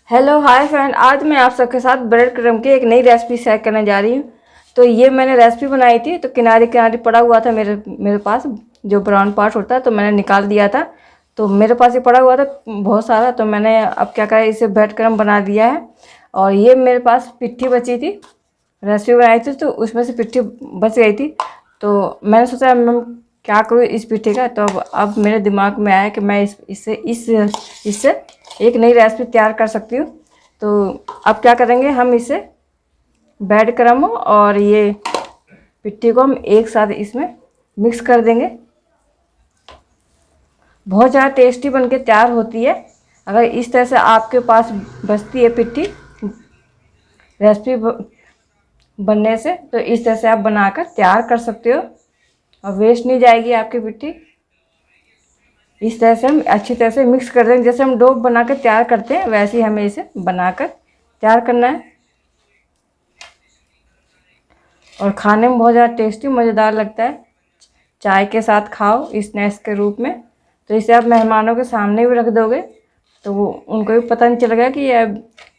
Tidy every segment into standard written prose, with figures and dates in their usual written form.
Hello hi friend, आज मैं आप सबके साथ ब्रेड क्रम्ब की एक नई रेसिपी शेयर करने जा रही हूँ। तो ये मैंने रेसिपी बनाई थी, तो किनारे किनारे पड़ा हुआ था मेरे मेरे पास जो ब्राउन पार्ट होता है, तो मैंने निकाल दिया था। तो मेरे पास ये पड़ा हुआ था बहुत सारा, तो मैंने अब क्या करा, इसे ब्रेड क्रम्ब बना दिया है। और ये मेरे पास पिट्ठी बची थी, रेसिपी बनाई थी तो उसमें से पिट्ठी बच गई थी। तो मैंने सोचा मैं क्या करूँ इस पिट्ठी का। तो अब मेरे दिमाग में आया कि मैं इससे एक नई रेसिपी तैयार कर सकती हूँ। तो अब क्या करेंगे, हम इसे ब्रेड क्रम्ब और ये पिट्ठी को हम एक साथ इसमें मिक्स कर देंगे। बहुत ज़्यादा टेस्टी बनके तैयार होती है। अगर इस तरह से आपके पास बचती है पिट्ठी रेसिपी बनने से, तो इस तरह से आप बनाकर तैयार कर सकते हो और वेस्ट नहीं जाएगी आपकी पिट्ठी। इस तरह से हम अच्छी तरह से मिक्स कर देंगे। जैसे हम डो बनाकर तैयार करते हैं वैसे ही हमें इसे बनाकर तैयार करना है। और खाने में बहुत ज़्यादा टेस्टी मज़ेदार लगता है। चाय के साथ खाओ स्नैक्स के रूप में। तो इसे आप मेहमानों के सामने भी रख दोगे तो वो उनको भी पता नहीं चलेगा कि यह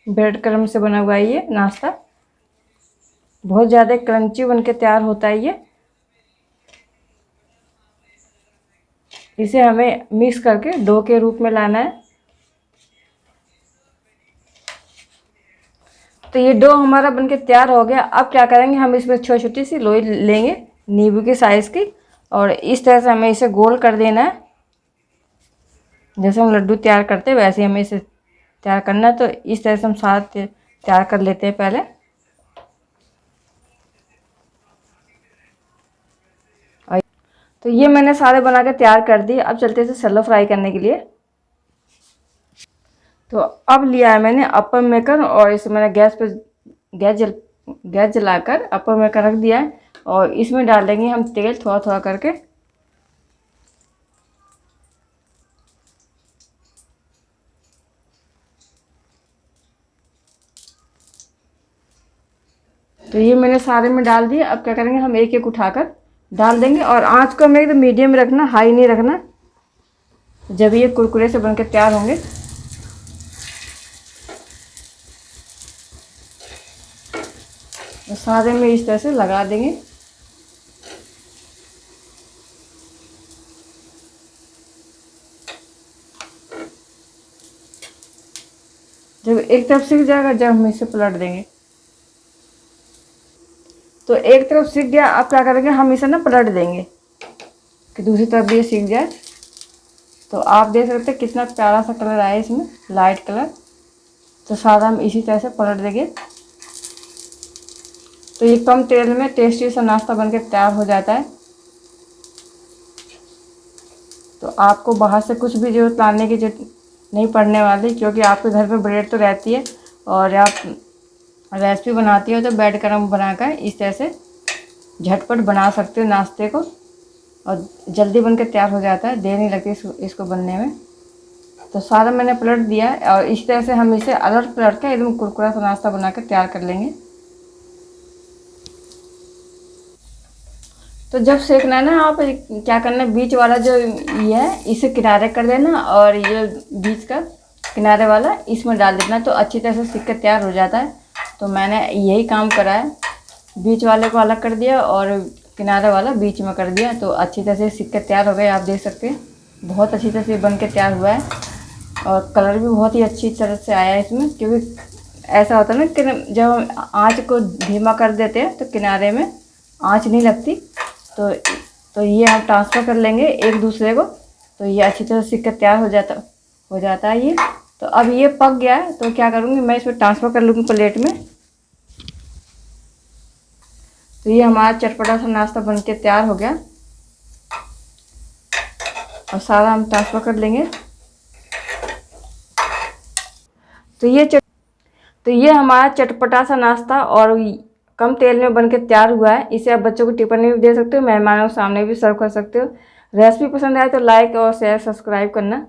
ब्रेड क्रम्ब से बना हुआ है ये नाश्ता। बहुत ज़्यादा क्रंची बन के तैयार होता है ये। इसे हमें मिक्स करके डो के रूप में लाना है। तो ये डो हमारा बनके तैयार हो गया। अब क्या करेंगे, हम इसमें छोटी छोटी सी लोई लेंगे नींबू की साइज़ की, और इस तरह से हमें इसे गोल कर देना है। जैसे हम लड्डू तैयार करते हैं वैसे ही हमें इसे तैयार करना है। तो इस तरह से हम साथ तैयार कर लेते हैं पहले। तो ये मैंने सारे बना के तैयार कर दिए। अब चलते हैं इसे शैलो फ्राई करने के लिए। तो अब लिया है मैंने अपर मेकर, और इसे मैंने गैस जलाकर अपर मेकर रख दिया है। और इसमें डाल देंगे हम तेल थोड़ा थोड़ा करके। तो ये मैंने सारे में डाल दिए। अब क्या करेंगे, हम एक एक उठाकर डाल देंगे। और आंच को हमें एकदम मीडियम में रखना, हाई नहीं रखना, जब ये कुरकुरे से बनकर तैयार होंगे। तो सारे में इस तरह से लगा देंगे। जब एक तरफ सिक जाएगा जब हम इसे पलट देंगे। तो एक तरफ सिक गया, अब क्या करेंगे, हम इसे ना पलट देंगे कि दूसरी तरफ भी ये सिक जाए। तो आप देख सकते हैं कितना प्यारा सा कलर आया इसमें, लाइट कलर। तो सारा हम इसी तरह से पलट देंगे। तो ये कम तेल में टेस्टी सा नाश्ता बनके तैयार हो जाता है। तो आपको बाहर से कुछ भी जरूरत लाने की जरूरत नहीं पड़ने वाली, क्योंकि आपके घर पे ब्रेड तो रहती है। और आप रेसिपी बनाती हो तो ब्रेड क्रम्ब बनाकर इस तरह से झटपट बना सकते हो नाश्ते को, और जल्दी बनकर तैयार हो जाता है, देर नहीं लगती इसको बनने में। तो सारा मैंने पलट दिया है, और इस तरह से हम इसे अलग पलट कर एकदम कुरकुरा सा नाश्ता बनाकर तैयार कर लेंगे। तो जब सेकना है ना, आप क्या करना, बीच वाला जो ये है इसे किनारे कर देना, और ये बीच का किनारे वाला इसमें डाल देना। तो अच्छी तरह से सिक कर तैयार हो जाता है। तो मैंने यही काम करा है, बीच वाले को अलग कर दिया और किनारे वाला बीच में कर दिया। तो अच्छी तरह से सिक कर तैयार हो गए। आप देख सकते हैं बहुत अच्छी तरह से बन के तैयार हुआ है, और कलर भी बहुत ही अच्छी तरह से आया है इसमें। क्योंकि ऐसा होता है ना कि जब हम आँच को धीमा कर देते हैं तो किनारे में आँच नहीं लगती। तो ये हम ट्रांसफ़र कर लेंगे एक दूसरे को। तो ये अच्छी तरह सीख कर तैयार हो जाता है ये। तो अब ये पक गया है, तो क्या करूँगी, मैं इसमें ट्रांसफ़र कर लूँगी प्लेट में। तो ये हमारा चटपटा सा नाश्ता बन के तैयार हो गया, और सारा हम ट्रांसफ़र कर लेंगे। तो ये हमारा चटपटा सा नाश्ता और कम तेल में बनके तैयार हुआ है। इसे आप बच्चों को टिफिन में भी दे सकते हो, मेहमानों के सामने भी सर्व कर सकते हो। रेसिपी पसंद आए तो लाइक और शेयर सब्सक्राइब करना।